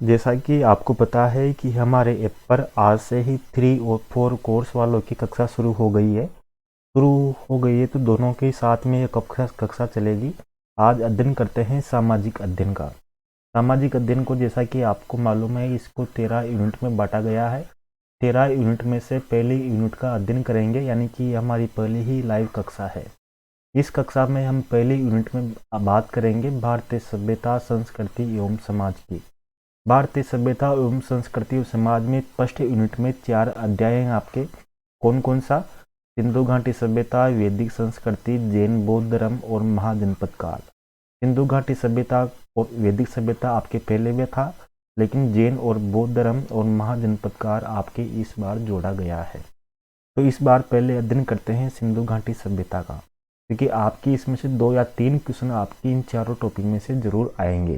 जैसा कि आपको पता है कि हमारे ऐप पर आज से ही 3 और 4 कोर्स वालों की कक्षा शुरू हो गई है। तो दोनों के साथ में ये कक्षा चलेगी। आज अध्ययन करते हैं सामाजिक अध्ययन का। सामाजिक अध्ययन को जैसा कि आपको मालूम है, इसको 13 यूनिट में बांटा गया है। 13 यूनिट में से पहली यूनिट का अध्ययन करेंगे, यानी कि हमारी पहली ही लाइव कक्षा है। इस कक्षा में हम पहली यूनिट में बात करेंगे भारतीय सभ्यता, संस्कृति एवं समाज की। भारतीय सभ्यता एवं संस्कृति और समाज में फर्स्ट यूनिट में 4 अध्याय हैं आपके। कौन कौन सा? सिंधु घाटी सभ्यता, वैदिक संस्कृति, जैन बौद्ध धर्म और महाजनपद काल। सिंधु घाटी सभ्यता और वैदिक सभ्यता आपके पहले में था, लेकिन जैन और बौद्ध धर्म और महाजनपद काल आपके इस बार जोड़ा गया है। तो इस बार पहले अध्ययन करते हैं सिंधु घाटी सभ्यता का, क्योंकि आपकी इसमें से 2 या 3 क्वेश्चन आपकी इन चारों टॉपिक में से जरूर आएंगे।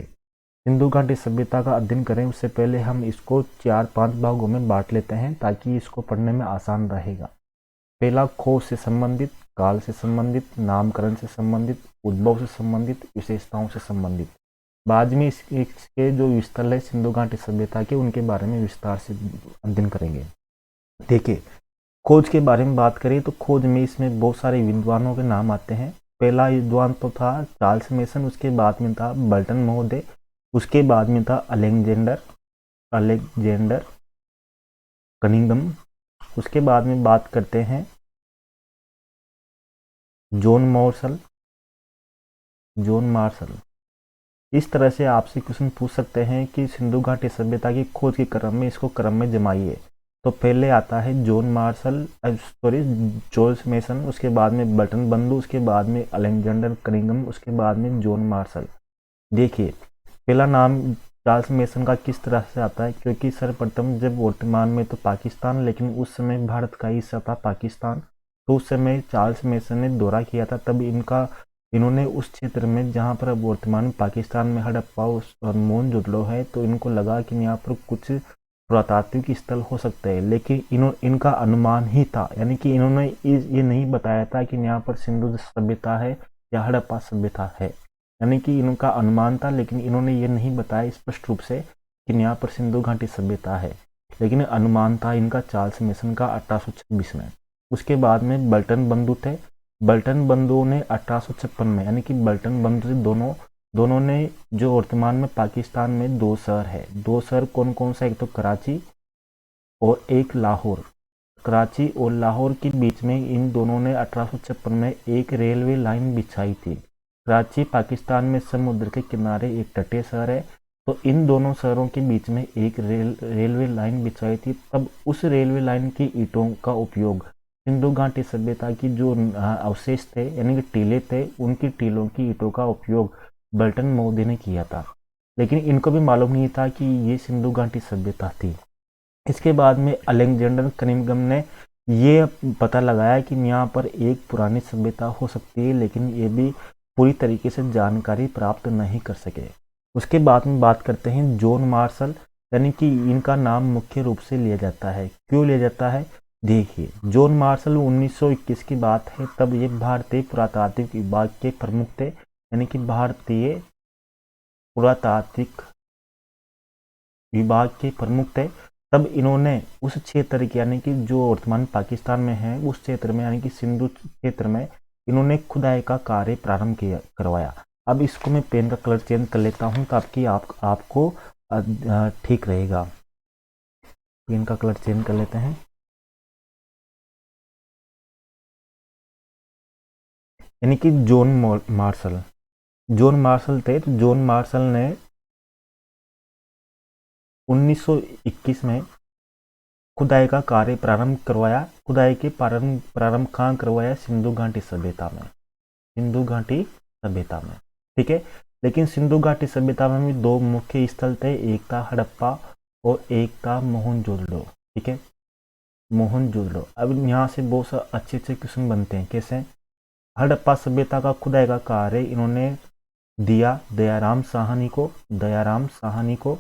सिंधु घाटी सभ्यता का अध्ययन करें उससे पहले हम इसको 4-5 भागों में बांट लेते हैं, ताकि इसको पढ़ने में आसान रहेगा। पहला, खोज से संबंधित, काल से संबंधित, नामकरण से संबंधित, उद्भव से संबंधित, विशेषताओं से संबंधित। बाद में इसके जो स्थल है सिंधु घाटी सभ्यता के, उनके बारे में विस्तार से अध्ययन करेंगे। देखिए, खोज के बारे में बात करें तो खोज में इसमें बहुत सारे विद्वानों के नाम आते हैं। पहला विद्वान तो था चार्ल्स मेसन, उसके बाद में था बल्टन महोदय, उसके बाद में था अलेक्जेंडर कनिंघम। उसके बाद में बात करते हैं जॉन मार्शल। इस तरह से आपसे क्वेश्चन पूछ सकते हैं कि सिंधु घाटी सभ्यता की खोज के क्रम में इसको क्रम में जमाइए। तो पहले आता है चार्ल्स मेसन, उसके बाद में बल्टन बंधु, उसके बाद में अलेक्जेंडर कनिंघम, उसके बाद में जॉन मार्शल। देखिए, पहला नाम चार्ल्स मेसन का किस तरह से आता है, क्योंकि सर्वप्रथम जब वर्तमान में तो पाकिस्तान, लेकिन उस समय भारत का हिस्सा था पाकिस्तान, तो उस समय चार्ल्स मेसन ने दौरा किया था। तब इन्होंने उस क्षेत्र में जहाँ पर अब वर्तमान पाकिस्तान में हड़प्पा और मोहनजोदड़ो है, तो इनको लगा कि यहाँ पर कुछ पुरातात्विक स्थल हो सकते हैं, लेकिन इनका अनुमान ही था, यानी कि इन्होंने ये नहीं बताया था कि यहाँ पर सिंधु सभ्यता है या हड़प्पा सभ्यता है। यानी कि इनका अनुमान था, लेकिन इन्होंने ये नहीं बताया स्पष्ट रूप से कि यहाँ पर सिंधु घाटी सभ्यता है, लेकिन अनुमान था इनका चार्ल्स मेसन का 1826 में। उसके बाद में बल्टन बंधु थे। बल्टन बंधुओं ने 1856 में, यानी कि बल्टन बंधु से दोनों ने जो वर्तमान में पाकिस्तान में 2 शहर है, 2 शहर कौन कौन सा, एक तो कराची और एक लाहौर। कराची और लाहौर के बीच में इन दोनों ने 1856 में एक रेलवे लाइन बिछाई थी। कराची पाकिस्तान में समुद्र के किनारे एक तटीय शहर है, तो इन दोनों शहरों के बीच में एक रेलवे लाइन बिछाई थी। तब उस रेलवे लाइन की ईंटों का उपयोग सिंधु घाटी सभ्यता की जो अवशेष थे, यानी कि टीले थे, उनकी टीलों की ईंटों का उपयोग बल्टन महोदय ने किया था, लेकिन इनको भी मालूम नहीं था कि ये सिंधु घाटी सभ्यता थी। इसके बाद में अलेक्जेंडर कनिंघम ने ये पता लगाया कि यहाँ पर एक पुरानी सभ्यता हो सकती है, लेकिन ये भी पूरी तरीके से जानकारी प्राप्त नहीं कर सके। उसके बाद में बात करते हैं जॉन मार्शल, यानी कि इनका नाम मुख्य रूप से लिया जाता है। क्यों लिया जाता है? देखिए, जॉन मार्शल 1921 की बात है, तब ये भारतीय पुरातात्विक विभाग के प्रमुख थे, यानी कि भारतीय पुरातात्विक विभाग के प्रमुख थे। तब इन्होंने उस क्षेत्र की, यानी कि जो वर्तमान पाकिस्तान में है, उस क्षेत्र में, यानी कि सिंधु क्षेत्र में इन्होंने खुदाई का कार्य प्रारंभ करवाया। अब इसको मैं पेन का कलर चेंज कर लेता हूँ, ताकि आपको ठीक रहेगा। पेन का कलर चेंज कर लेते हैं। यानी कि जॉन मार्शल थे, तो जॉन मार्शल ने 1921 में खुदाई का कार्य प्रारंभ करवाया। खुदाई के प्रारंभ कहाँ करवाया? सिंधु घाटी सभ्यता में, सिंधु घाटी सभ्यता में, ठीक है। लेकिन सिंधु घाटी सभ्यता में भी 2 मुख्य स्थल थे, एक था हड़प्पा और एक था मोहनजोदड़ो, ठीक है, मोहनजोदड़ो। अब यहाँ से बहुत अच्छे क्वेश्चन बनते हैं। कैसे? हड़प्पा सभ्यता का खुदाई का कार्य इन्होंने दिया दयाराम साहनी को,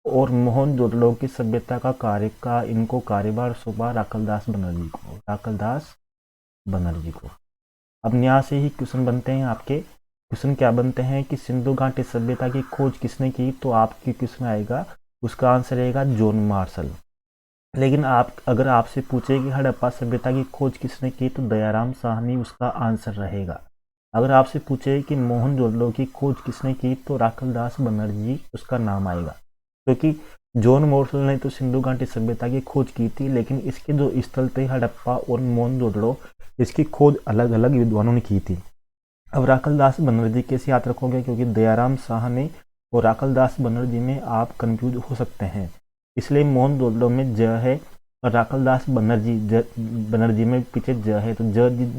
और मोहनजोदड़ो की सभ्यता का इनको कार्यभार सौंपा राखलदास बनर्जी को। अब यहाँ से ही क्वेश्चन बनते हैं आपके क्वेश्चन क्या बनते हैं कि सिंधु घाटी सभ्यता की खोज किसने की, तो आपके क्वेश्चन आएगा उसका आंसर रहेगा जॉन मार्शल। लेकिन अगर आपसे पूछे कि हड़प्पा सभ्यता की खोज किसने की, तो दयाराम साहनी उसका आंसर रहेगा। अगर आपसे पूछे कि मोहनजोदड़ो की खोज किसने की, तो राखलदास बनर्जी उसका नाम आएगा, क्योंकि जॉन मार्शल ने तो सिंधु घाटी सभ्यता की खोज की थी, लेकिन इसके जो स्थल थे हड़प्पा और मोहनजोदड़ो, इसकी खोज अलग अलग विद्वानों ने की थी। अब राखलदास बनर्जी कैसे याद रखोगे, क्योंकि दयाराम साहनी और राखलदास बनर्जी में आप कंफ्यूज हो सकते हैं, इसलिए मोहनजोदड़ो में ज है और राखलदास बनर्जी में पीछे ज है, तो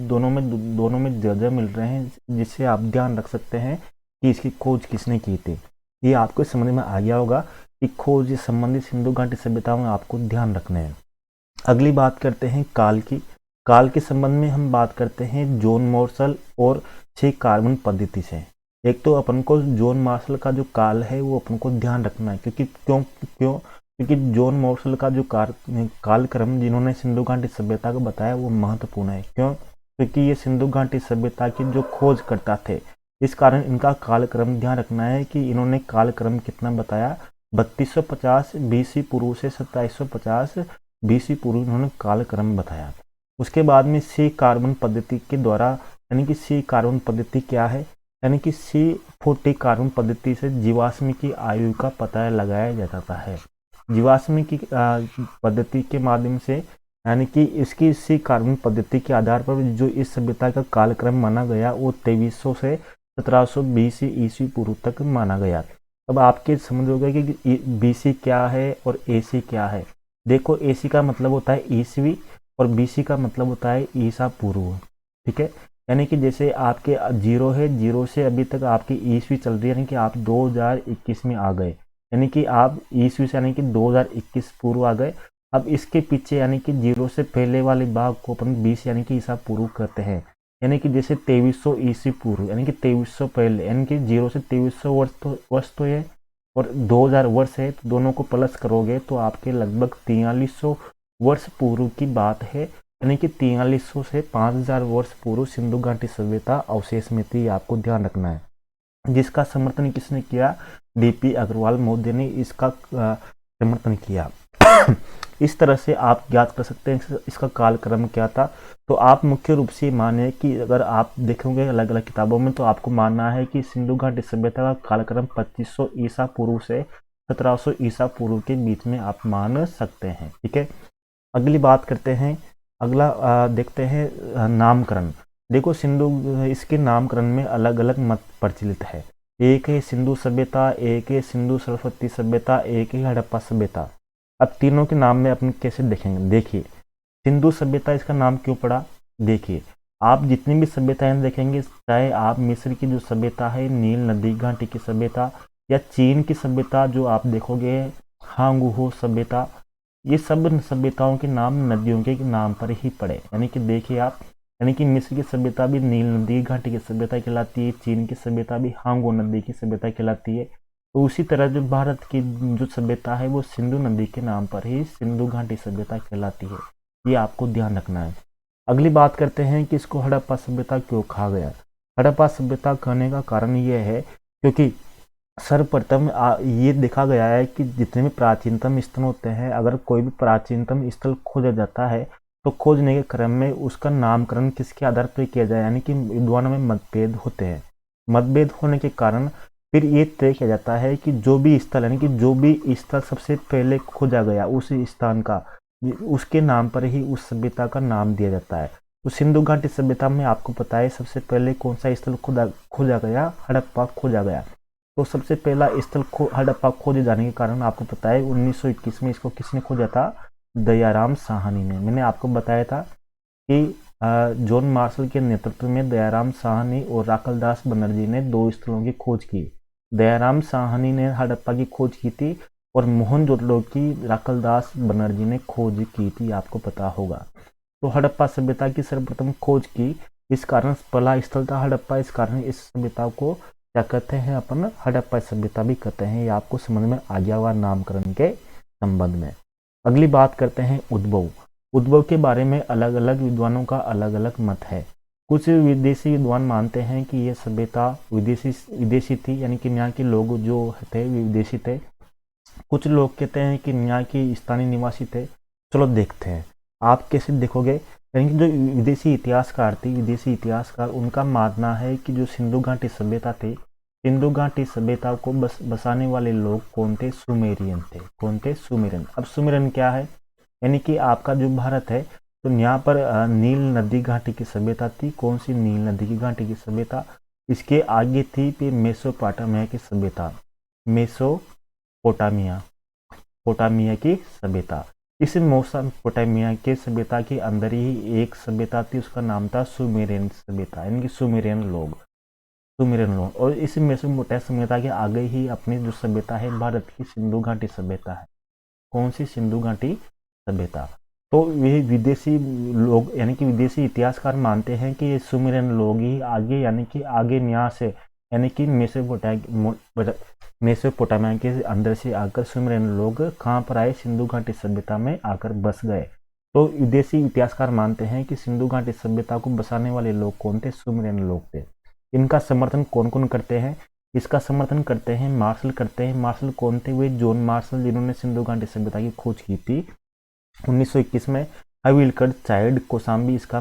दोनों में ज मिल रहे हैं, जिससे आप ध्यान रख सकते हैं कि इसकी खोज किसने की थी। ये आपको समझ में आ गया होगा कि खोज संबंधित सिंधु घाटी सभ्यताओं में आपको ध्यान रखने हैं। अगली बात करते हैं काल की। काल के संबंध में हम बात करते हैं जॉन मार्शल और 6 कार्बन पद्धति से। एक तो अपन को जॉन मार्शल का जो काल है वो अपन को ध्यान रखना है, क्योंकि जॉन मार्शल का जो कालक्रम जिन्होंने सिंधु घाटी सभ्यता को बताया वो महत्वपूर्ण है। क्योंकि ये सिंधु घाटी सभ्यता की जो खोज करता थे, इस कारण इनका कालक्रम ध्यान रखना है कि इन्होंने कालक्रम कितना बताया। 3250 बीसी पूर्व से 2750 बीसी पूर्व इन्होंने कालक्रम बताया। उसके बाद में सी कार्बन पद्धति के द्वारा, यानी कि सी कार्बन पद्धति क्या है, यानी कि C40 कार्बन पद्धति से जीवाश्म की आयु का पता लगाया जाता है। जीवाश्म की पद्धति के माध्यम से, यानी कि इसकी सी कार्बन पद्धति के आधार पर जो इस सभ्यता का कालक्रम माना गया वो 2300 से 1720 ईस्वी पूर्व तक माना गया। अब आपके समझोगे कि बीसी क्या है और एसी क्या है। देखो, एसी का मतलब होता है ईस्वी और बीसी का मतलब होता है ईसा पूर्व। ठीक है, यानी कि जैसे आपके 0 है, 0 से अभी तक आपकी ईस्वी चल रही है, यानी कि आप 2021 में आ गए, यानी कि आप ईस्वी से यानी कि 2021 पूर्व आ गए। अब इसके पीछे यानी कि 0 से पहले वाले भाग को अपन 20 यानी कि ईसा पूर्व कहते हैं। यानी कि जैसे 2300 ईस्वी पूर्व, यानी कि 2300 पहले, यानी कि 0 से 2300 वर्ष तो है और 2000 वर्ष है, तो दोनों को प्लस करोगे तो आपके लगभग 4300 वर्ष पूर्व की बात है। यानी कि 4300 से 5000 वर्ष पूर्व सिंधु घाटी सभ्यता अवशेष में थी, आपको ध्यान रखना है। जिसका समर्थन किसने किया, डीपी अग्रवाल महोदय ने इसका समर्थन किया। इस तरह से आप ज्ञात कर सकते हैं इसका कालक्रम क्या था। तो आप मुख्य रूप से माने कि अगर आप देखोगे अलग अलग किताबों में, तो आपको मानना है कि सिंधु घाटी सभ्यता का कालक्रम 2500 ईसा पूर्व से 1700 ईसा पूर्व के बीच में आप मान सकते हैं। ठीक है, अगली बात करते हैं। अगला देखते हैं नामकरण। देखो, इसके नामकरण में अलग अलग मत प्रचलित है। एक है सिंधु सभ्यता, एक है सिंधु सरस्वती सभ्यता, एक है हड़प्पा सभ्यता। अब तीनों के नाम में अपन कैसे देखेंगे। देखिए, सिंधु सभ्यता इसका नाम क्यों पड़ा। देखिए, आप जितनी भी सभ्यताएं देखेंगे, चाहे आप मिस्र की जो सभ्यता है, नील नदी घाटी की सभ्यता, या चीन की सभ्यता जो आप देखोगे हांगुहो सभ्यता, ये सब सभ्यताओं के नाम नदियों के नाम पर ही पड़े। यानी कि देखिए आप, यानी कि मिस्र की सभ्यता भी नील नदी घाटी की सभ्यता कहलाती है, चीन की सभ्यता भी हांगो नदी की सभ्यता कहलाती है। तो उसी तरह जो भारत की जो सभ्यता है वो सिंधु नदी के नाम पर ही सिंधु घाटी सभ्यता कहलाती है। ये आपको ध्यान रखना है। अगली बात करते हैं कि इसको हड़प्पा सभ्यता क्यों कहा गया। हड़प्पा सभ्यता कहने का कारण ये है क्योंकि सर्वप्रथम ये देखा गया है कि जितने भी प्राचीनतम स्थल होते हैं, अगर कोई भी प्राचीनतम स्थल खोजा जाता है तो खोजने के क्रम में उसका नामकरण किसके आधार पर किया जाए, यानी कि विद्वानों में मतभेद होते हैं। मतभेद होने के कारण फिर ये तय किया जाता है कि जो भी स्थल, यानी कि जो भी स्थल सबसे पहले खोजा गया उस स्थान का, उसके नाम पर ही उस सभ्यता का नाम दिया जाता है। तो सिंधु घाटी सभ्यता में आपको पता है सबसे पहले कौन सा स्थल खोजा गया, हड़प्पा खोजा गया। तो सबसे पहला स्थल हड़प्पा खोजे जाने के कारण आपको पता है 1921 में इसको किसने खोजा था, दयाराम साहनी ने। मैंने आपको बताया था कि जॉन मार्शल के नेतृत्व में दयाराम साहनी और राखलदास बनर्जी ने 2 स्थलों की खोज की। दयाराम साहनी ने हड़प्पा की खोज की थी और मोहनजोदड़ो की राखलदास बनर्जी ने खोज की थी, आपको पता होगा। तो हड़प्पा सभ्यता की सर्वप्रथम खोज की, इस कारण पहला स्थल था हड़प्पा, इस कारण इस सभ्यता को क्या कहते हैं, अपन हड़प्पा सभ्यता भी कहते हैं। ये आपको समझ में आ गया हुआ नामकरण के संबंध में। अगली बात करते हैं उद्भव। उद्भव के बारे में अलग अलग विद्वानों का अलग अलग मत है। कुछ विदेशी विद्वान मानते हैं कि यह सभ्यता विदेशी थी, यानी कि यहाँ के लोग जो थे विदेशी थे। कुछ लोग कहते हैं कि यहाँ के स्थानीय निवासी थे। चलो देखते हैं आप कैसे देखोगे। यानी कि जो विदेशी इतिहासकार उनका मानना है कि जो सिंधु घाटी सभ्यता थी, सिंधु घाटी सभ्यता को बसाने वाले लोग कौन थे? सुमेरियन थे। कौन थे? सुमेरियन। अब सुमेरियन क्या है? यानी कि आपका जो भारत है, तो यहाँ पर नील नदी घाटी की सभ्यता थी। कौन सी? नील नदी की घाटी की सभ्यता। इसके आगे थी फिर मेसोपोटामिया की सभ्यता। मेसोपोटामिया पोटामिया की सभ्यता। इस मेसोपोटामिया के सभ्यता के अंदर ही एक सभ्यता थी, उसका नाम था सुमेरियन सभ्यता, यानी कि सुमेरियन लोग। और इस मेसोपोटामिया सभ्यता के आगे ही अपनी जो सभ्यता है भारत की सिंधु घाटी सभ्यता है। कौन सी? सिंधु घाटी सभ्यता। तो ये विदेशी लोग यानी कि विदेशी इतिहासकार मानते हैं कि ये सुमेरियन लोग ही आगे, यानी कि आगे यहाँ से, यानी कि मेसोपोटामिया के अंदर से आकर सुमेरियन लोग कहाँ पर आए? सिंधु घाटी सभ्यता में आकर बस गए। तो विदेशी इतिहासकार मानते हैं कि सिंधु घाटी सभ्यता को बसाने वाले लोग कौन थे? सुमेरियन लोग थे। इनका समर्थन कौन कौन करते हैं? इसका समर्थन करते हैं मार्शल करते हैं। मार्शल कौन थे? वे जॉन मार्शल, जिन्होंने सिंधु घाटी सभ्यता की खोज की थी 1921 में। हविलकर, चाइल्ड, कोसाम्बी इसका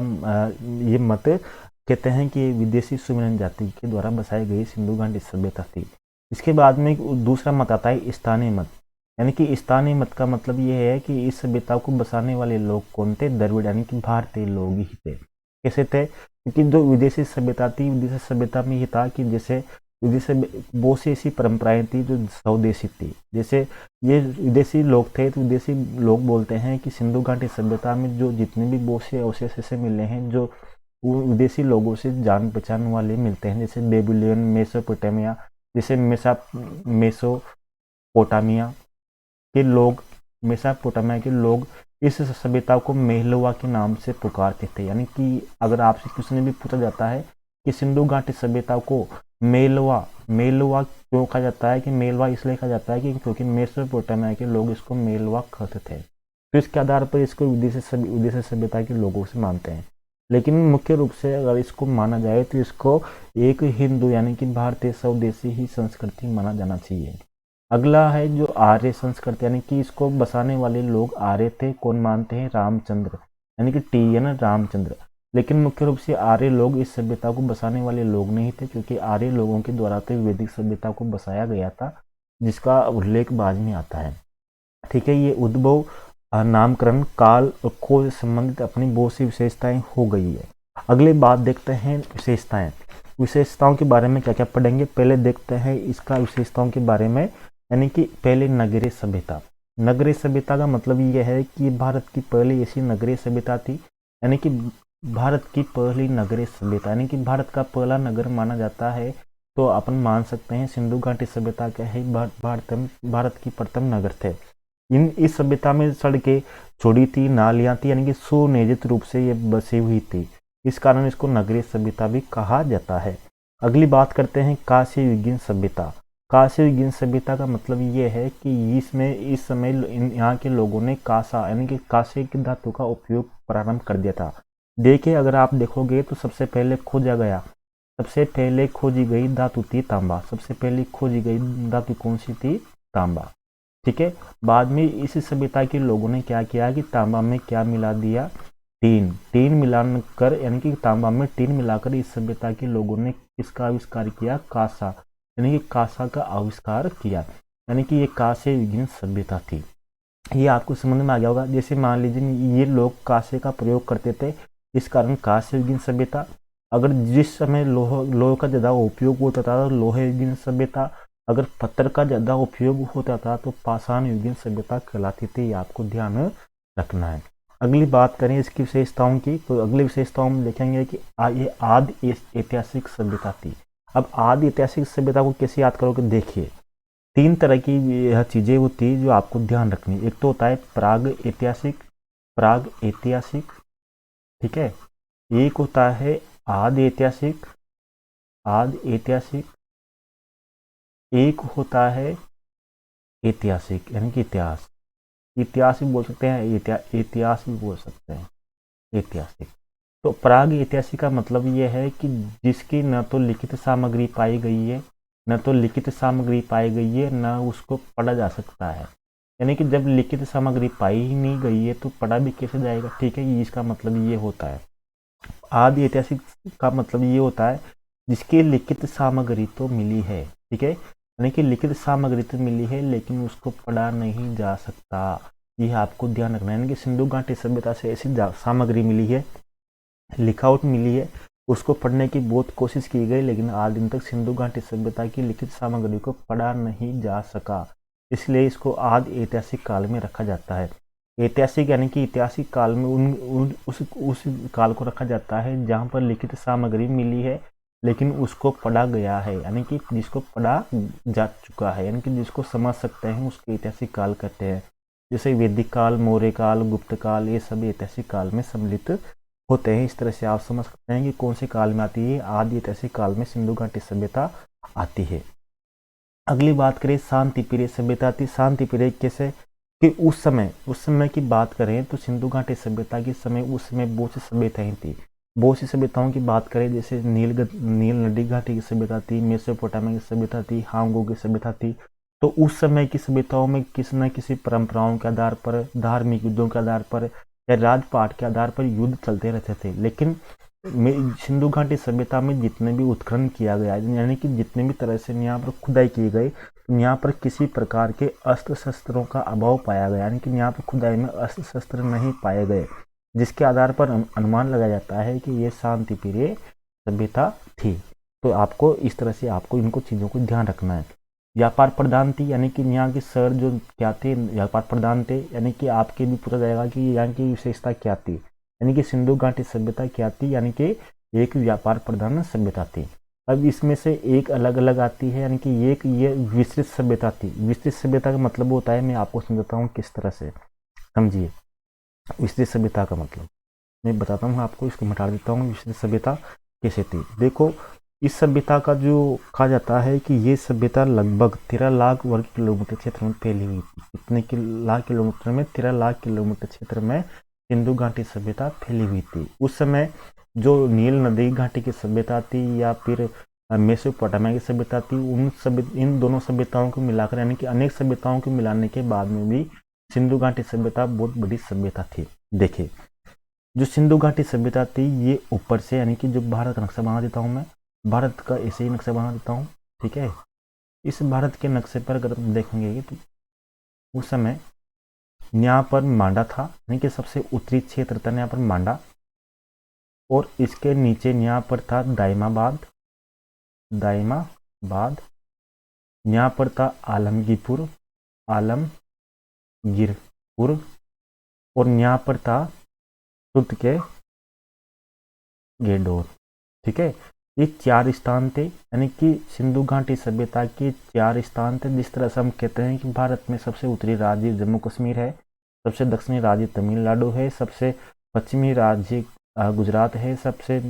ये मत कहते हैं कि विदेशी सुमेरियन जाति के द्वारा बसाई गई सिंधु घाटी सभ्यता थी। इसके बाद में दूसरा मत आता है स्थानीय मत। यानी कि स्थानीय मत का मतलब ये है कि इस सभ्यता को बसाने वाले लोग कौन थे? द्रविड़, यानी कि भारतीय लोग ही थे। कैसे थे? क्योंकि जो विदेशी सभ्यता थी, विदेशी सभ्यता में ये था कि जैसे विदेशी बहुत सी ऐसी परंपराएं थी जो स्वदेशी थी। जैसे ये विदेशी लोग थे, तो विदेशी लोग बोलते हैं कि सिंधु घाटी सभ्यता में जो जितने भी बहुत से अवशेष ऐसे मिले हैं जो वो विदेशी लोगों से जान पहचान वाले मिलते हैं, जैसे बेबीलोन, मेसोपोटामिया, जैसे मेसोपोटामिया के लोग इस सभ्यता को मेहलवा के नाम से पुकारते थे। यानी कि अगर आपसे किसी ने भी पूछा जाता है कि सिंधु घाटी सभ्यता को मेलवा क्यों कहा जाता है, कि मेलवा इसलिए कहा जाता है कि क्योंकि मेसोपोटामिया के लोग इसको मेलवा कहते थे। तो इसके आधार पर इसको विदेशी सभ्यता के लोगों से मानते हैं। लेकिन मुख्य रूप से अगर इसको माना जाए तो इसको एक हिंदू, यानी कि भारतीय स्वदेशी ही संस्कृति माना जाना चाहिए। अगला है जो आर्य संस्कृति, यानी कि इसको बसाने वाले लोग आर्य थे। कौन मानते हैं? रामचंद्र, यानी कि TN रामचंद्र। लेकिन मुख्य रूप से आर्य लोग इस सभ्यता को बसाने वाले लोग नहीं थे, क्योंकि आर्य लोगों के द्वारा तो वैदिक सभ्यता को बसाया गया था, जिसका उल्लेख बाद में आता है। ठीक है, ये उद्भव, नामकरण, काल को संबंधित अपनी बहुत सी विशेषताएं हो गई है। अगली बात देखते हैं विशेषताओं के बारे में क्या क्या पढ़ेंगे। पहले देखते हैं इसका विशेषताओं के बारे में, यानी कि पहले नगरीय सभ्यता। नगरीय सभ्यता का मतलब यह है कि भारत की पहली ऐसी नगरीय सभ्यता थी, यानी कि भारत की पहली नगरीय सभ्यता, यानी कि भारत का पहला नगर माना जाता है। तो अपन मान सकते हैं सिंधु घाटी सभ्यता क्या है? भारत की प्रथम नगर थे। इस सभ्यता में सड़कें छोड़ी थी, नालियां थी, यानी कि सुनियोजित रूप से ये बसी हुई थी। इस कारण इसको नगरीय सभ्यता भी कहा जाता है। अगली बात करते हैं कांस्य युगीन सभ्यता। कांस्य युगीन सभ्यता का मतलब ये है कि इसमें इस समय यहाँ के लोगों ने कांसा, यानी कि कांसे की धातु का उपयोग प्रारंभ कर दिया था। देखिए, अगर आप देखोगे तो सबसे पहले खोजी गई धातु थी तांबा। सबसे पहले खोजी गई धातु कौन सी थी? तांबा। ठीक है, बाद में इस सभ्यता के लोगों ने क्या किया कि तांबा में क्या मिला दिया? टीन मिलाकर, यानी कि तांबा में टीन मिलाकर इस सभ्यता के लोगों ने किसका आविष्कार किया? कांसा, यानी कि कांसा का आविष्कार किया। यानी कि ये कांस्य युगीन सभ्यता थी। ये आपको समझ में आ गया होगा। जैसे मान लीजिए ये लोग कांसे का प्रयोग करते थे, इस कारण कांस्य युगीन सभ्यता। अगर जिस समय लोहे का ज़्यादा उपयोग होता था तो लोहे युगीन सभ्यता। अगर पत्थर का ज़्यादा उपयोग होता था तो पाषाण युगीन सभ्यता कहलाती थी। ये आपको ध्यान रखना है। अगली बात करें इसकी विशेषताओं की, तो अगली विशेषताओं में देखेंगे कि ये आदि ऐतिहासिक सभ्यता थी। अब आदि ऐतिहासिक सभ्यता को कैसे याद करोगे? देखिए, 3 तरह की यह चीज़ें होती है जो आपको ध्यान रखनी। एक तो होता है प्राग ऐतिहासिक, ठीक है। एक होता है आदि ऐतिहासिक, एक होता है ऐतिहासिक, यानी कि इतिहास भी बोल सकते हैं, इतिहास भी बोल सकते हैं, ऐतिहासिक। तो प्राग ऐतिहासिक का मतलब ये है कि जिसकी न तो लिखित सामग्री पाई गई है, न तो लिखित सामग्री पाई गई है, न उसको पढ़ा जा सकता है। यानी कि जब लिखित सामग्री पाई ही नहीं गई है तो पढ़ा भी कैसे जाएगा। ठीक है, इसका मतलब ये होता है। आदि ऐतिहासिक का मतलब ये होता है जिसकी लिखित सामग्री तो मिली है। ठीक है, यानी कि लिखित सामग्री तो मिली है लेकिन उसको पढ़ा नहीं जा सकता। ये आपको ध्यान रखना है। यानी कि सिंधु घाटी सभ्यता से ऐसी सामग्री मिली है, लिखावट मिली है, उसको पढ़ने की बहुत कोशिश की गई लेकिन आज दिन तक सिंधु घाटी सभ्यता की लिखित सामग्री को पढ़ा नहीं जा सका। इसलिए इसको आदि ऐतिहासिक काल में रखा जाता है। ऐतिहासिक यानी कि ऐतिहासिक काल में उस काल को रखा जाता है जहाँ पर लिखित सामग्री मिली है लेकिन उसको पढ़ा गया है, यानी कि जिसको पढ़ा जा चुका है, यानी कि जिसको समझ सकते हैं उसको ऐतिहासिक काल कहते हैं। जैसे वैदिक काल, मौर्य काल, गुप्त काल, ये सभी ऐतिहासिक काल में सम्मिलित होते हैं। इस तरह से आप समझ सकते हैं कि कौन से काल में आती है। आदि ऐतिहासिक काल में सिंधु घाटी सभ्यता आती है। अगली बात करें शांति पीरियड सभ्यता आती। शांति पीरियड कैसे कि उस समय की बात करें तो सिंधु घाटी सभ्यता के समय उस समय बहुत सी सभ्यताएं थी। बहुत सी सभ्यताओं की बात करें जैसे नील नदी घाटी की सभ्यता थी, मेसोपोटामिया की सभ्यता थी, हांगो की सभ्यता थी। तो उस समय की सभ्यताओं में किसी न किसी परंपराओं के आधार पर, धार्मिक युद्धों के आधार पर या राजपाट के आधार पर युद्ध चलते रहते थे। लेकिन सिंधु घाटी सभ्यता में जितने भी उत्खनन किया गया, यानी कि जितने भी तरह से यहाँ पर खुदाई की गई, यहाँ पर किसी प्रकार के अस्त्र शस्त्रों का अभाव पाया गया, यानी कि यहाँ पर खुदाई में अस्त्र शस्त्र नहीं पाए गए, जिसके आधार पर अनुमान लगाया जाता है कि ये शांति प्रिय सभ्यता थी। तो आपको इस तरह से आपको इनको चीज़ों को ध्यान रखना है। व्यापार प्रधान थी, यानी कि यहाँ के शहर जो क्या थे, व्यापार प्रधान थे, यानी कि आपके भी पूछा जाएगा कि यहाँ की विशेषता क्या थी, यानी कि सिंधु घाटी सभ्यता क्या थी, यानी कि एक व्यापार प्रधान सभ्यता थी। अब इसमें से एक अलग अलग आती है, यानी कि एक ये विस्तृत सभ्यता थी। विस्तृत सभ्यता का मतलब होता है, मैं आपको समझाता हूँ किस तरह से, समझिए। विस्तृत सभ्यता का मतलब मैं बताता हूँ आपको, इसको मिटा देता हूँ। विस्तृत सभ्यता कैसे थी, देखो इस सभ्यता का जो कहा जाता है कि ये सभ्यता लगभग 13 लाख वर्ग किलोमीटर क्षेत्र में फैली हुई थी। कितने लाख किलोमीटर में? 13 लाख किलोमीटर क्षेत्र में सिंधु घाटी सभ्यता फैली हुई थी। उस समय जो नील नदी घाटी की सभ्यता थी या फिर मेसोपोटामिया की सभ्यता थी, इन दोनों सभ्यताओं को मिलाकर, यानी कि अनेक सभ्यताओं को मिलाने के बाद में भी सिंधु घाटी सभ्यता बहुत बड़ी सभ्यता थी। देखिए, जो सिंधु घाटी सभ्यता थी ये ऊपर से, यानी कि जो भारत का नक्शा बना देता हूँ मैं, भारत का ऐसे ही नक्शा बना देता हूँ, ठीक है। इस भारत के नक्शे पर अगर हम देखेंगे तो उस समय यहाँ पर मांडा था, यानी कि सबसे उत्तरी क्षेत्र था यहाँ पर मांडा, और इसके नीचे यहाँ पर था दाइमाबाद, यहाँ पर था आलमगीरपुर, और यहाँ पर था तुर्क के गेडोर। ठीक है, ये 4 स्थान थे, यानी कि सिंधु घाटी सभ्यता के 4 स्थान थे। जिस तरह से हम कहते हैं कि भारत में सबसे उत्तरी राज्य जम्मू कश्मीर है, सबसे दक्षिणी राज्य तमिलनाडु है, सबसे पश्चिमी राज्य गुजरात है, सबसे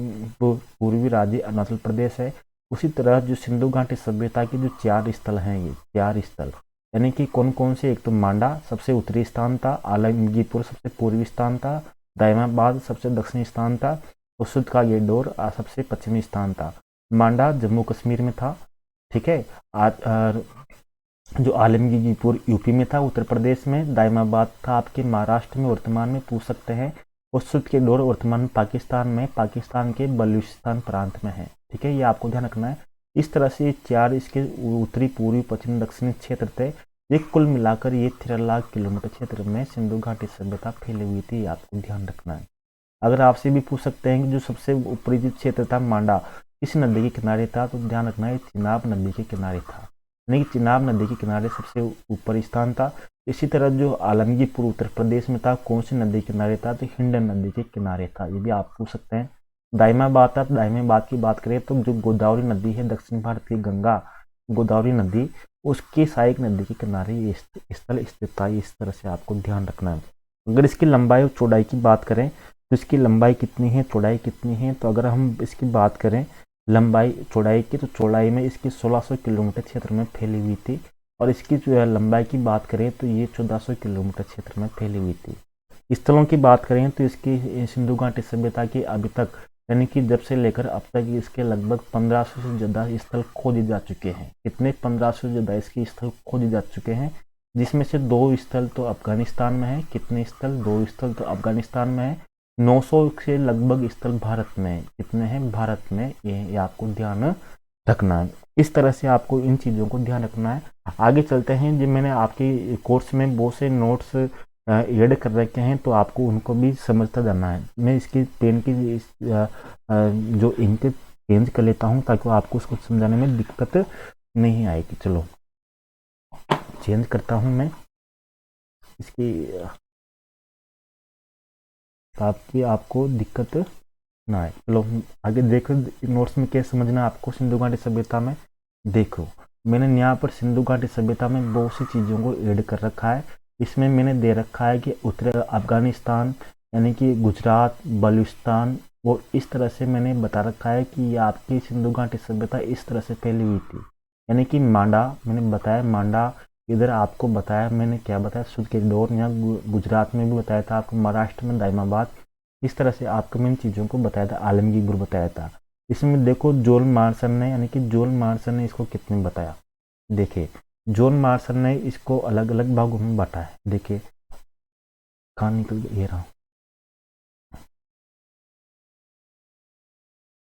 पूर्वी राज्य अरुणाचल प्रदेश है। उसी तरह जो सिंधु घाटी सभ्यता के जो 4 स्थल हैं, ये 4 स्थल यानी कि कौन कौन से? एक तो मांडा सबसे उत्तरी स्थान था, आलमगीरपुर सबसे पूर्वी स्थान था, दाइमाबाद सबसे दक्षिणी स्थान था, और सुध का गेडोर सबसे पश्चिमी स्थान था। मांडा जम्मू कश्मीर में था, ठीक है। जो आलमगीरपुर यूपी में था, उत्तर प्रदेश में। दाइमाबाद था आपके महाराष्ट्र में, वर्तमान में पूछ सकते हैं। और सुध के गेडोर वर्तमान में पाकिस्तान में, पाकिस्तान के बलूचिस्तान प्रांत में है। ठीक है, ये आपको ध्यान रखना है। इस तरह से 4 इसके उत्तरी, पूर्वी, पश्चिम, दक्षिणी क्षेत्र थे। ये कुल मिलाकर ये 13 लाख किलोमीटर क्षेत्र में सिंधु घाटी सभ्यता फैली हुई थी, आपको ध्यान रखना है। अगर आपसे भी पूछ सकते हैं कि जो सबसे ऊपरी जो क्षेत्र था मांडा किस नदी के किनारे था, तो ध्यान रखना है चिनाब नदी के किनारे था, यानी कि चिनाब नदी के किनारे सबसे ऊपर स्थान था। इसी तरह जो आलमगीरपुर उत्तर प्रदेश में था, कौन सी नदी के किनारे था? तो हिंडन नदी के किनारे था, ये भी आप पूछ सकते हैं। दाइमाबाद था, दाइमाबाद की बात करें तो जो गोदावरी नदी है, दक्षिण भारत की गंगा गोदावरी नदी, उसकी सहायक नदी के किनारे ये स्थल स्थित था। इस तरह से आपको ध्यान रखना है। अगर इसकी लंबाई और चौड़ाई की बात करें तो इसकी लंबाई कितनी है, चौड़ाई कितनी है? तो अगर हम इसकी बात करें लंबाई चौड़ाई की, तो चौड़ाई में इसकी 1600 किलोमीटर क्षेत्र में फैली हुई थी, और इसकी जो है लंबाई की बात करें तो ये 1400 किलोमीटर क्षेत्र में फैली हुई थी। स्थलों की बात करें तो इसकी सिंधु घाटी सभ्यता की अभी तक यानी कि जब से लेकर अब तक इसके लगभग 1500 से ज़्यादा स्थल खोजे जा चुके हैं। कितने? 1500 से ज़्यादा इसके स्थल खोजे जा चुके हैं, जिसमें से 2 स्थल तो अफगानिस्तान में है। कितने स्थल? 2 स्थल तो अफगानिस्तान में है। 900 से लगभग स्थल भारत में है। कितने हैं? भारत में। ये आपको ध्यान रखना है। इस तरह से आपको इन चीज़ों को ध्यान रखना है। आगे चलते हैं। जो मैंने आपके कोर्स में बहुत से नोट्स ऐड कर रखे हैं, तो आपको उनको भी समझता जाना है। मैं इसकी पेन की जो इंक चेंज कर लेता हूँ ताकि आपको उसको समझाने में दिक्कत नहीं आएगी। चलो चेंज करता हूँ मैं इसकी, ताकि आपको दिक्कत ना आए। चलो आगे देखो नोट्स में क्या समझना आपको सिंधु घाटी सभ्यता में। देखो मैंने यहाँ पर सिंधु घाटी सभ्यता में बहुत सी चीज़ों को ऐड कर रखा है। इसमें मैंने दे रखा है कि उत्तरी अफगानिस्तान यानी कि गुजरात, बलूचिस्तान, वो इस तरह से मैंने बता रखा है कि ये आपकी सिंधु घाटी सभ्यता इस तरह से फैली हुई थी। यानी कि मांडा मैंने बताया, मांडा इधर आपको बताया, मैंने क्या बताया, सुध के दौर, यहाँ गुजरात में भी बताया था आपको, महाराष्ट्र में दाइमाबाद, इस तरह से आपको मैंने चीज़ों को बताया था, आलमगीर बताया था। इसमें देखो जोल मार्सन ने यानी कि जोल मार्सन ने इसको कितने बताया। देखिए जोन मार्सन ने इसको अलग अलग भागों में बांटा है। देखिए कहाँ निकल गया, ये रहा।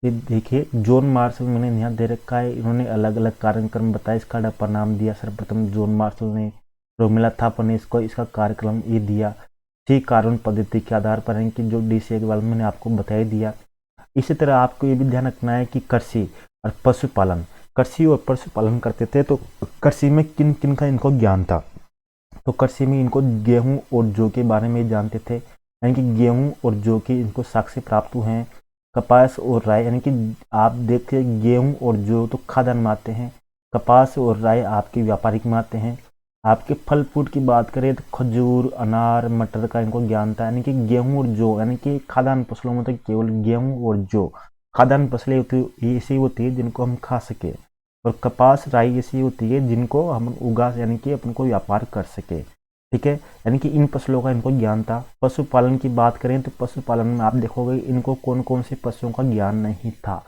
ये देखिए जोन मार्शल मैंने यहाँ दे रखा है। इन्होंने अलग अलग कार्यक्रम बताया, इसका डप्पा नाम दिया। सर्वप्रथम जोन मार्शल ने, रोमिला थापा ने इसको इसका कार्यक्रम ये दिया। ठीक कारण पद्धति के आधार पर है कि जो DC अग्रवाल मैंने आपको बता ही दिया। इसी तरह आपको ये भी ध्यान रखना है कि कृषि और पशुपालन, कृषि और पशुपालन करते थे, तो कृषि में किन किन का इनको ज्ञान था। तो कृषि में इनको गेहूं और जौ के बारे में जानते थे, यानी कि गेहूं और जौ की इनको साक्ष्य प्राप्त हुए हैं। कपास और राई, यानी कि आप देखिए गेहूं और जौ तो खाद्यान्न में आते हैं, कपास और राई आपके व्यापारिक में आते हैं। आपके फल फ्रूट की बात करें तो खजूर, अनार, मटर का इनको ज्ञान था। यानी कि गेहूं और जौ यानी कि खाद्यान्न फसलों में तो केवल गेहूं और जौ खाद्यान्न फसलें होती ऐसी होती है जिनको हम खा सके, और कपास राई ऐसी होती है जिनको हम उगा यानी कि अपन को व्यापार कर सके। ठीक है, यानी कि इन फसलों का इनको ज्ञान था। पशुपालन की बात करें तो पशुपालन में आप देखोगे इनको कौन कौन से पशुओं का ज्ञान नहीं था।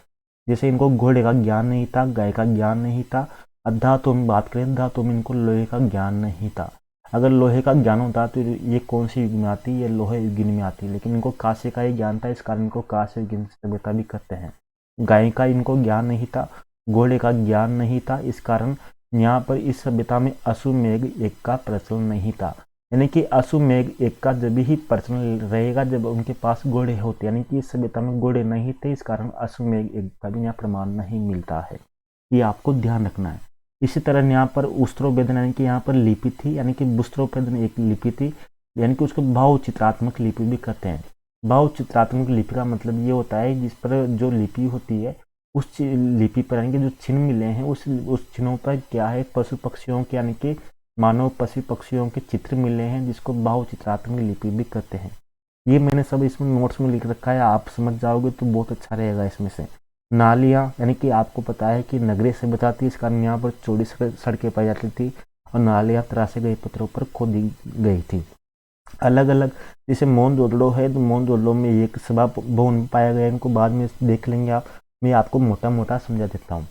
जैसे इनको घोड़े का ज्ञान नहीं था, गाय का ज्ञान नहीं था। धातु में बात करें, धातु में इनको लोहे का ज्ञान नहीं था। अगर लोहे का ज्ञान होता तो ये कौन सी युग में आती? ये लोहे युग में आती, लेकिन इनको कांसे का ही ज्ञान था, इस कारण इनको कांस्य युग सभ्यता भी कहते हैं। गाय का इनको ज्ञान नहीं था, घोड़े का ज्ञान नहीं था, इस कारण यहाँ पर इस सभ्यता में अश्वमेध एक का प्रचलन नहीं था। यानी कि अश्वमेध एक का जब ही प्रचलन रहेगा जब उनके पास घोड़े होते, यानी कि इस सभ्यता में घोड़े नहीं थे, इस कारण अश्वमेध एक का भी यहाँ प्रमाण नहीं मिलता है। ये आपको ध्यान रखना है। इसी तरह यहाँ पर उस्त्रोवेदन यानी कि यहाँ पर लिपि थी, यानी कि बुस्त्रोवेदन एक लिपि थी, यानी कि उसको भाव चित्रात्मक लिपि भी कहते हैं। भाव चित्रात्मक लिपि का मतलब ये होता है जिस पर जो लिपि होती है उस लिपि पर यानी कि जो चिन्ह मिले हैं उस चिन्हों पर क्या है, पशु पक्षियों के यानी कि मानव पशु पक्षियों के चित्र मिले हैं, जिसको भाव चित्रात्मक लिपि भी कहते हैं। ये मैंने सब इसमें नोट्स में लिख रखा है, आप समझ जाओगे तो बहुत अच्छा रहेगा। इसमें से नालियाँ, यानी कि आपको पता है कि नगरीय सभ्यता थी, इस कारण यहाँ पर चौड़ी सड़कें पाई जाती थी और नालियाँ तराशे गए पत्थरों पर खोदी गई थी। अलग अलग जैसे मोहनजोदड़ो है, तो मोहनजोदड़ो में एक सभा भवन पाया गया, इनको बाद में देख लेंगे आप। मैं आपको मोटा मोटा समझा देता हूँ।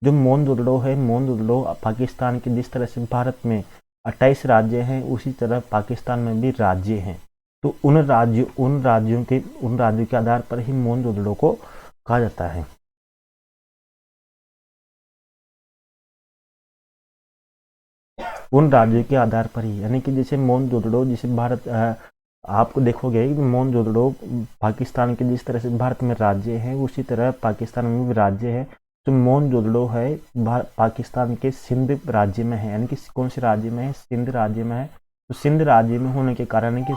जो मोहनजोदड़ो है, मोहनजोदड़ो पाकिस्तान के जिस तरह से भारत में 28 राज्य हैं, उसी तरह पाकिस्तान में भी राज्य हैं। तो उन राज्यों के आधार पर ही मोहनजोदड़ो को कहा जाता है। उन राज्यों के आधार पर ही, यानी कि जैसे मोहनजोदड़ो जैसे भारत आपको देखोगे कि मोहनजोदड़ो पाकिस्तान के जिस तरह से भारत में राज्य है, उसी तरह पाकिस्तान में भी राज्य है। तो मोहनजोदड़ो है पाकिस्तान के सिंध राज्य में है, यानी कि कौन से राज्य में है? सिंध राज्य में है। तो सिंध राज्य में होने के कारण है कि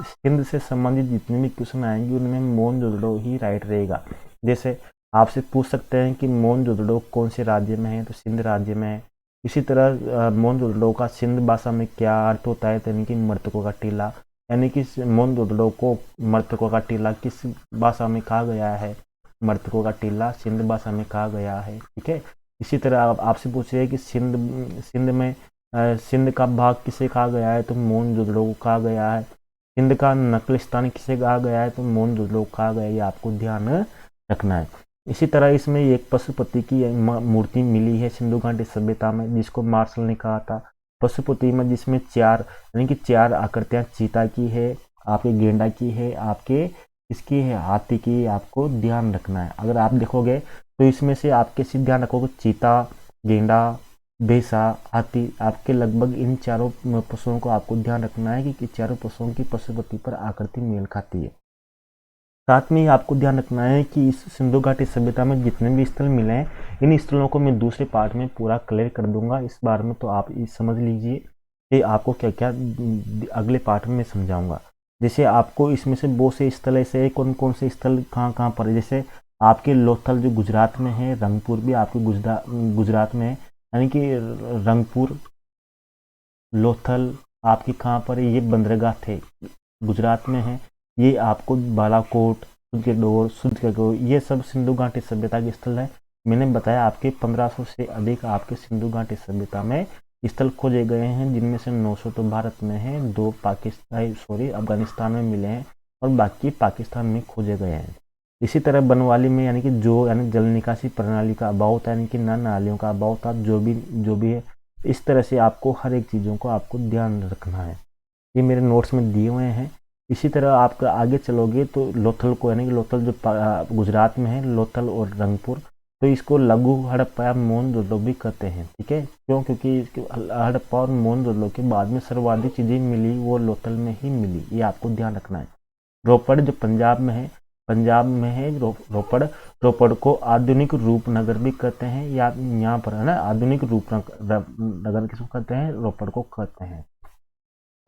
सिंध से संबंधित जितने भी क्वेश्चन आएंगे उनमें मोहनजोदड़ो ही राइट रहेगा। जैसे आपसे पूछ सकते हैं कि मोहनजोदड़ो कौन से राज्य में है, तो सिंध राज्य में है। इसी तरह मोहनजोदड़ो का सिंध भाषा में क्या अर्थ होता है, यानी कि मृतकों का टीला, यानी कि मोहनजोदड़ो को मृतकों का टीला किस भाषा में कहा गया है? मृतकों का टीला सिंध भाषा में कहा गया है। ठीक है, इसी तरह आपसे पूछ रहे हैं कि सिंध में सिंध का भाग किसे कहा गया है, तो मोहनजोदड़ो को कहा गया है। सिंध का नकलिस्तान किसे कहा गया है, तो मोहनजोदड़ो कहा गया है, ये आपको ध्यान रखना है। इसी तरह इसमें एक पशुपति की मूर्ति मिली है सिंधु घाटी सभ्यता में, जिसको मार्शल ने कहा था पशुपति में, जिसमें चार यानी कि चार आकृतियां चीता की है, आपके गेंडा की है, आपके इसकी है हाथी की, आपको ध्यान रखना है। अगर आप देखोगे तो इसमें से आपके सिर्फ ध्यान रखोगे चीता, गेंडा, भैंसा, हाथी, आपके लगभग इन चारों पशुओं को आपको ध्यान रखना है कि चारों पशुओं की पशुपति पर आकृति मेल खाती है। साथ में ही आपको ध्यान रखना है कि इस सिंधु घाटी सभ्यता में जितने भी स्थल मिले हैं, इन स्थलों को मैं दूसरे पार्ट में पूरा क्लियर कर दूंगा इस बार में, तो आप समझ लीजिए कि आपको क्या क्या अगले पार्ट में मैं समझाऊंगा। जैसे आपको इसमें से बहुत से स्थल ऐसे है, कौन कौन से स्थल कहाँ कहाँ पर है। जैसे आपके लोथल जो गुजरात में है, रंगपुर भी आपके गुजरात में है, यानी कि रंगपुर, लोथल आपके कहाँ पर है, ये बंदरगाह थे गुजरात में है। ये आपको बालाकोट, सुदकेडोर, ये सब सिंधु घाटी सभ्यता के स्थल है। मैंने बताया आपके 1500 से अधिक आपके सिंधु घाटी सभ्यता में स्थल खोजे गए हैं, जिनमें से 900 तो भारत में है, 2 अफगानिस्तान में मिले हैं और बाकी पाकिस्तान में खोजे गए हैं। इसी तरह बनवाली में यानी कि यानी जल निकासी प्रणाली का अभाव था, यानी कि नल नालियों का अभाव था, जो भी है। इस तरह से आपको हर एक चीज़ों को आपको ध्यान रखना है। ये मेरे नोट्स में दिए हुए हैं। इसी तरह आप आगे चलोगे तो लोथल को, यानी कि लोथल जो गुजरात में है, लोथल और रंगपुर, तो इसको लघु हड़प्पा मोहनजोदड़ो भी कहते हैं। ठीक है, क्यों? क्योंकि हड़प्पा और मोहनजोदड़ो के बाद में सर्वाधिक चीज़ें मिली वो लोथल में ही मिली, ये आपको ध्यान रखना है। रोपड़ जो पंजाब में है रोपड़ को आधुनिक रूपनगर भी कहते हैं, या यहाँ पर है ना आधुनिक रूपनगर किसको कहते हैं, रोपड़ को कहते हैं।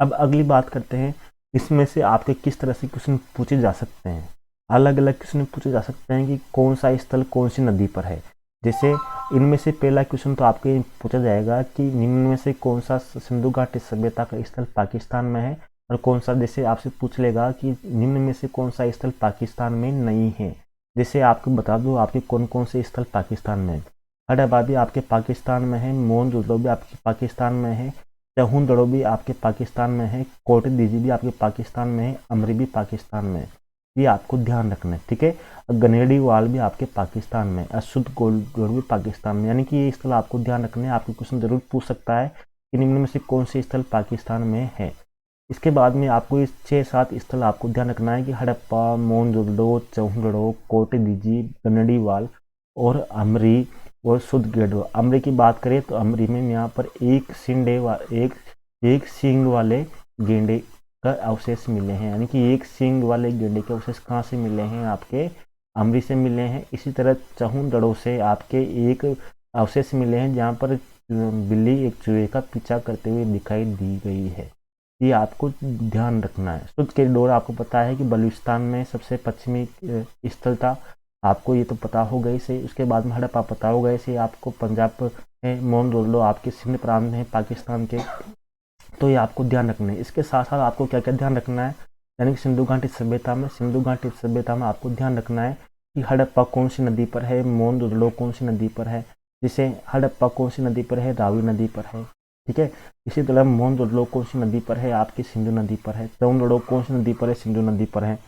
अब अगली बात करते हैं, इसमें से आपके किस तरह से क्वेश्चन पूछे जा सकते हैं। अलग अलग क्वेश्चन पूछे जा सकते हैं कि कौन सा स्थल कौन सी नदी पर है। जैसे इनमें से पहला क्वेश्चन तो आपके पूछा जाएगा कि निम्न में से कौन सा सिंधु घाटी सभ्यता का स्थल पाकिस्तान में है, और कौन सा, जैसे आपसे पूछ लेगा कि निम्न में से कौन सा स्थल पाकिस्तान में नहीं है। जैसे आपको बता दूं आपके कौन कौन से स्थल पाकिस्तान में है। हड़प्पा भी आपके पाकिस्तान में है, मोहनजोदड़ो भी आपके पाकिस्तान में है, चहुंदड़ो भी आपके पाकिस्तान में है, कोटदीजी भी आपके पाकिस्तान में है, अमरी भी पाकिस्तान में है। ये आपको ध्यान रखना है। ठीक है, गनेडी वाल भी आपके पाकिस्तान में, अशुद्ध गोल्ड भी पाकिस्तान में, यानी कि ये स्थल आपको ध्यान रखने हैं। आपको क्वेश्चन जरूर पूछ सकता है कि निम्न में से कौन से स्थल पाकिस्तान में है। इसके बाद में आपको इस 6-7 स्थल आपको ध्यान रखना है कि हड़प्पा, मोहनजोदड़ो, चहुंदड़ो, कोटदीजी, गनेडी वाल और अमरी और सुदकेडो। अमरी की बात करें तो अमरी में यहाँ पर एक सींग वाले गेंडे का अवशेष मिले हैं, यानी कि एक सींग वाले गेंडे के अवशेष कहाँ से मिले हैं, आपके अमरी से मिले हैं। इसी तरह चहुंदड़ो से आपके एक अवशेष मिले हैं जहाँ पर बिल्ली एक चूहे का पीछा करते हुए दिखाई दी गई है, ये आपको ध्यान रखना है। सुदकेडोर आपको पता है कि बलूचिस्तान में सबसे पश्चिमी स्थल था, आपको ये तो पता होगा इसे। उसके बाद में हड़प्पा पता होगा इसे आपको, पंजाब है, मोहनजोदड़ो आपके सिंध प्रांत में पाकिस्तान के, तो ये आपको ध्यान रखना है। इसके साथ साथ आपको क्या क्या ध्यान रखना है, यानी कि सिंधु घाटी सभ्यता में आपको ध्यान रखना है कि हड़प्पा कौन सी नदी पर है, मोहनजोदड़ो कौन सी नदी पर है। जैसे हड़प्पा कौन सी नदी पर है, रावी नदी पर है। ठीक है, इसी तरह मोहनजोदड़ो कौन सी नदी पर है, आपकी सिंधु नदी पर है। चहुंदड़ो कौन सी नदी पर है, सिंधु नदी पर है।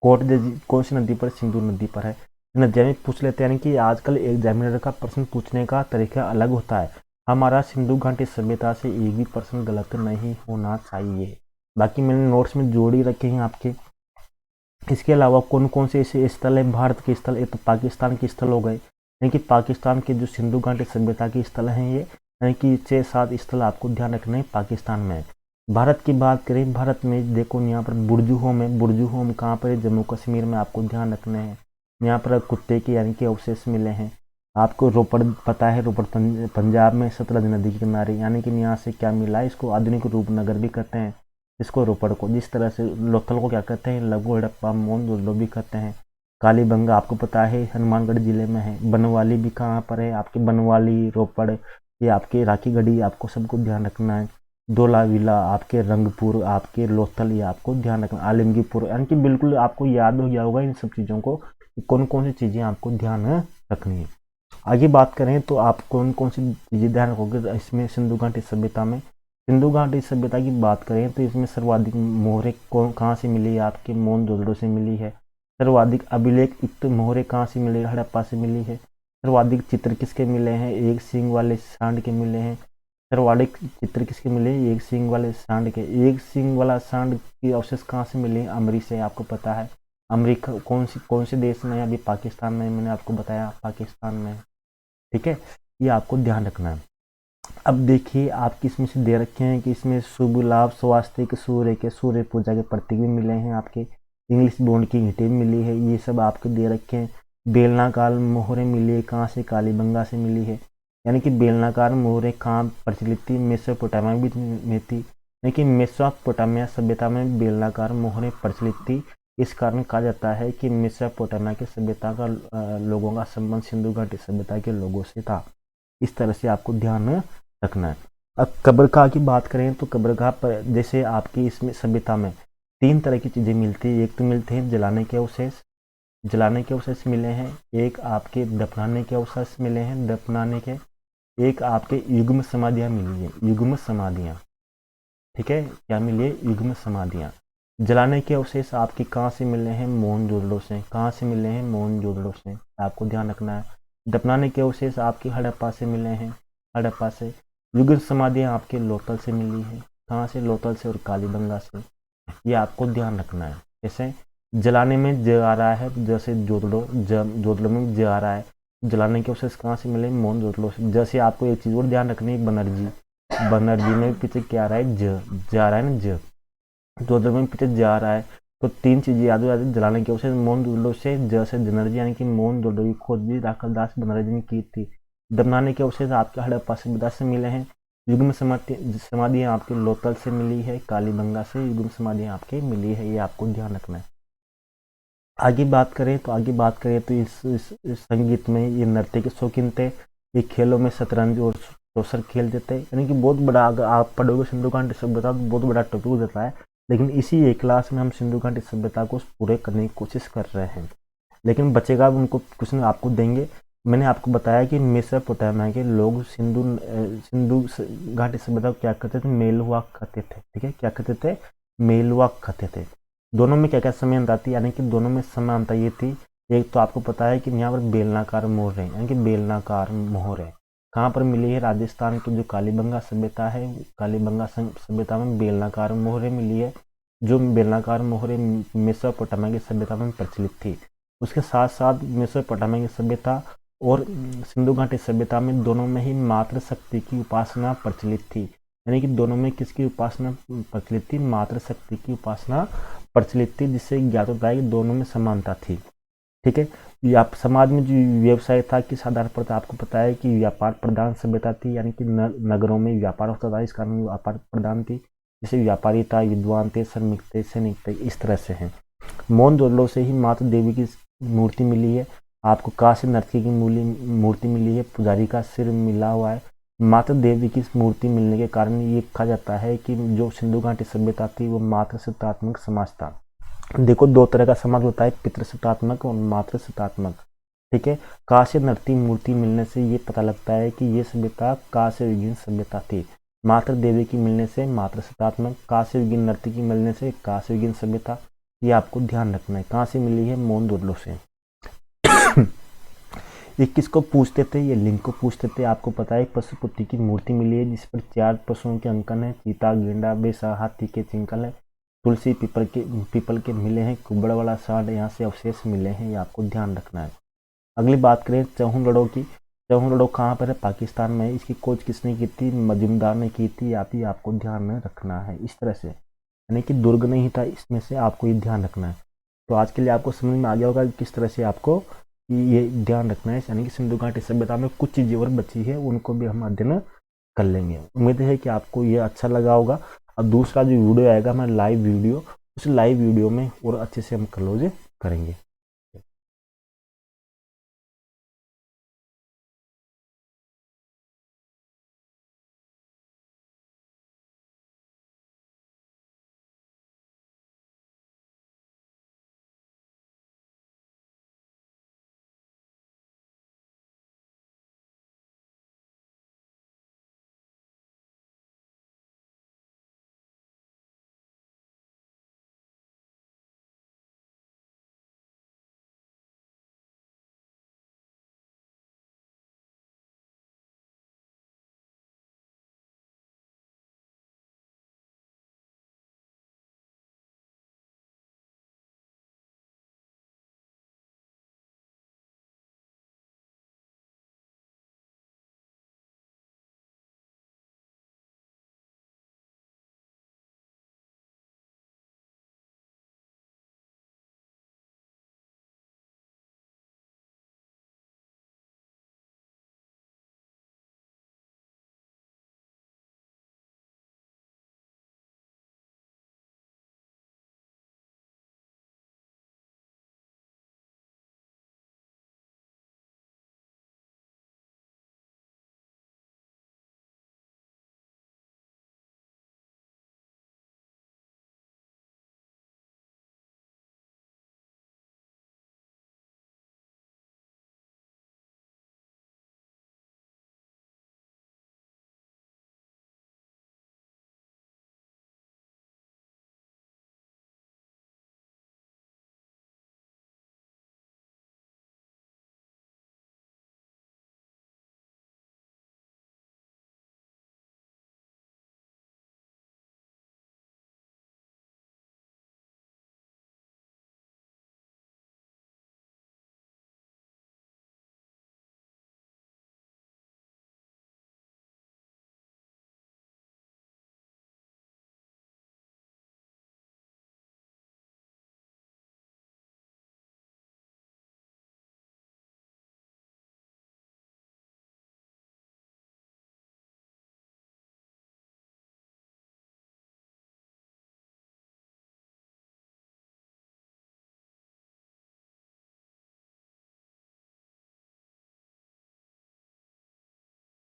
कोटदीजी कौन सी नदी पर, सिंधु नदी पर है। नदियाँ भी पूछ लेते हैं, यानी कि आजकल एग्जामिनर का प्रश्न पूछने का तरीका अलग होता है। हमारा सिंधु घाटी सभ्यता से एक भी प्रश्न गलत नहीं होना चाहिए। बाकी मैंने नोट्स में जोड़ ही रखे हैं आपके। इसके अलावा कौन कौन से ऐसे स्थल है भारत के स्थल, एक तो पाकिस्तान के स्थल हो गए, यानी कि पाकिस्तान के जो सिंधु घाटी सभ्यता के स्थल हैं ये, यानी कि 6-7 स्थल आपको ध्यान रखना है पाकिस्तान में। भारत की बात करें, भारत में देखो यहाँ पर बुर्जू होम कहाँ पर है, जम्मू कश्मीर में, आपको ध्यान रखना है। यहाँ पर कुत्ते के यानी कि अवशेष मिले हैं। आपको रोपड़ पता है, रोपड़ पंजाब में सतलज नदी के किनारे, यानी कि यहाँ से क्या मिला है, इसको आधुनिक रूपनगर भी कहते हैं, इसको रोपड़ को। जिस तरह से लोथल को क्या कहते हैं, लघु हड़प्पा मोहनजोदड़ो भी कहते हैं। कालीबंगा आपको पता है हनुमानगढ़ जिले में है। बनवाली भी कहाँ पर है, आपके बनवाली, रोपड़, ये आपके राखीगढ़ी, आपको सबको ध्यान रखना है। धोलावीरा आपके रंगपुर, आपके लोथल, ये आपको ध्यान रखना। आलमगीरपुर, यानी कि बिल्कुल आपको याद हो गया होगा इन सब चीज़ों को, कौन कौन सी चीज़ें आपको ध्यान रखनी है। आगे बात करें तो आप कौन कौन सी चीज़ें ध्यान रखोगे इसमें सिंधु घाटी सभ्यता में। सिंधु घाटी सभ्यता की बात करें तो इसमें सर्वाधिक मोहरें कहाँ से मिली है? आपके मोहनजोदड़ो से मिली है। सर्वाधिक अभिलेख युक्त मोहरें कहाँ से मिली? हड़प्पा से मिली है। सर्वाधिक चित्र किसके मिले हैं? एक सींग वाले सांड के मिले हैं। सर्वाधिक चित्र किसके मिले? एक सींग वाले सांड के। एक सींग वाला सांड के अवशेष कहाँ से मिले हैं? अमरी से, आपको पता है। अमरीका कौन से देश में है? अभी पाकिस्तान में, मैंने आपको बताया पाकिस्तान में। ठीक है, ये आपको ध्यान रखना है। अब देखिए आपकी इसमें से दे रखे हैं कि इसमें शुभ लाभ स्वास्थ्य सूर्य पूजा के प्रतीक भी मिले हैं। आपके इंग्लिश बॉन्ड की घंटी भी मिली है। ये सब आपको दे रखे हैं। बेलनाकार मोहरें मिली है कहाँ से? कालीबंगा से मिली है। यानी कि बेलनाकार मोहरें कहाँ प्रचलित थी? मेसोपोटामिया में थी। यानी कि मेसोपोटामिया सभ्यता में बेलनाकार मोहरें प्रचलित थी। इस कारण कहा जाता है कि मेसोपोटामिया की सभ्यता का लोगों का संबंध सिंधु घाटी सभ्यता के लोगों से था। इस तरह से आपको ध्यान रखना है। अब कब्रगाह की बात करें तो कब्रगाह पर जैसे आपकी इसमें सभ्यता में 3 तरह की चीज़ें मिलती है। एक तो मिलते हैं जलाने के अवशेष मिले हैं। एक आपके दफनाने के अवशेष मिले हैं, दफनाने के। एक आपके युग्म समाधियाँ मिली है, युग्म समाधियाँ। ठीक है, क्या मिली है? युग्म समाधियाँ। जलाने के अवशेष आपके कहाँ से मिले हैं? मोहनजोदड़ो से। कहाँ से मिले हैं? मोहनजोदड़ो से, आपको ध्यान रखना है। दफनाने के अवशेष आपके हड़प्पा से मिले हैं, हड़प्पा से। युग्म समाधियाँ आपके लोथल से मिली है। कहाँ से? लोथल से और कालीबंगा से। ये आपको ध्यान रखना है। जैसे जलाने में ज आ रहा है, जैसे जोदड़ो में ज आ रहा है। जलाने के अवशेष कहाँ से मिले? मोहनजोदड़ो से। जैसे आपको एक चीज़ और ध्यान रखनी है, बनर्जी में पीछे क्या आ रहा है? ज आ रहा है ना, ज। जोदड़ो में पीछे ज आ रहा है तो 3 चीज़ें याद हो जाती है। जलाने के अवशेष मोहनजोदड़ो से, ज से जनर्जी, यानी कि मोहनजोदड़ो की खोज भी राखलदास बनर्जी ने की थी। दफनाने के अवशेष आपके हड़प्पा सभ्यता से मिले हैं। युग्म समाधियाँ आपके लोथल से मिली है, कालीबंगा से युग्म समाधियाँ आपके मिली है। ये आपको ध्यान रखना है। आगे बात करें तो इस संगीत में ये नृत्य के शौकीन थे। ये खेलों में शतरंज और चौसर खेलते थे। यानी कि बहुत बड़ा, अगर आप पढ़ोगे सिंधु घाटी सभ्यता तो बहुत बड़ा टॉपिक हो जाता है। लेकिन इसी एक क्लास में हम सिंधु घाटी सभ्यता को पूरे करने की कोशिश कर रहे हैं। लेकिन बचेगा उनको क्वेश्चन आपको देंगे। मैंने आपको बताया कि मेसोपोटामिया के लोग सिंधु घाटी सभ्यता को क्या करते थे? मेलुआ खाते थे। ठीक है, क्या कहते थे? मेलुआ खाते थे। दोनों में क्या क्या समानता थी? यानी कि दोनों में समानता ये थी, एक तो आपको पता है कि यहाँ पर बेलनाकार मोहरें, यानी कि बेलनाकार मोहरें कहाँ पर मिली है? राजस्थान की जो कालीबंगा सभ्यता है, कालीबंगा सभ्यता में बेलनाकार मोहरें मिली है। जो बेलनाकार मोहरें मेसोपोटामिया की सभ्यता में प्रचलित थी। उसके साथ साथ मेसोपोटामिया की सभ्यता और सिंधु घाटी सभ्यता में दोनों में ही मातृ शक्ति की उपासना प्रचलित थी। यानी कि दोनों में किसकी उपासना प्रचलित थी? मातृ शक्ति की उपासना प्रचलित थी, जिससे ज्ञात होता है कि दोनों में समानता थी। ठीक है, समाज में जो व्यवसाय था किस आधार पर था? आपको पता है कि व्यापार प्रधान सभ्यता थी। यानी कि नगरों में व्यापार होता था, इस कारण व्यापार प्रधान थी। जैसे व्यापारी था, विद्वान थे, श्रमिक थे, सैनिक थे, इस तरह से हैं। मोहनजोदड़ो से ही माता देवी की मूर्ति मिली है। आपको कांस्य नर्तकी की मूर्ति मिली है। पुजारी का सिर मिला हुआ है। माता देवी की मूर्ति मिलने के कारण ये कहा जाता है कि जो सिंधु घाटी सभ्यता थी वो मातृसत्तात्मक समाज था। देखो, 2 तरह का समाज होता है, पितृसत्तात्मक और मातृसत्तात्मक। ठीक है, कांस्य नर्तकी मूर्ति मिलने से ये पता लगता है कि ये सभ्यता कांस्य युगीन सभ्यता थी। माता देवी की मिलने से मातृसत्तात्मक, कांस्य युगीन नर्तकी मिलने से कांस्य युगीन सभ्यता। ये आपको ध्यान रखना है। कहाँ से मिली है? मोहनजोदड़ो से। ये किसको पूछते थे? ये लिंग को पूछते थे। आपको पता है पशुपति की मूर्ति मिली है जिस पर 4 पशुओं के अंकन है। चीता, गेंडा, बेसा, हाथी के चिंकल है। तुलसी, पीपल के मिले हैं। कुबड़ वाला सांड, यहाँ से अवशेष मिले हैं। ये आपको ध्यान रखना है। अगली बात करें चौहन की। चौहन कहाँ पर है? पाकिस्तान में। इसकी खोज किसने की थी? मजूमदार ने की थी। आपको ध्यान में रखना है इस तरह से, यानी कि दुर्ग नहीं था इसमें से, आपको ये ध्यान रखना है। तो आज के लिए आपको समझ में आ गया होगा कि किस तरह से आपको ये ध्यान रखना है। यानी कि सिंधु घाटी सभ्यता में कुछ चीज़ें और बची है, उनको भी हम अध्ययन कर लेंगे। उम्मीद है कि आपको ये अच्छा लगा होगा। अब दूसरा जो वीडियो आएगा हमारा लाइव वीडियो, उस लाइव वीडियो में और अच्छे से हम क्लोज करेंगे।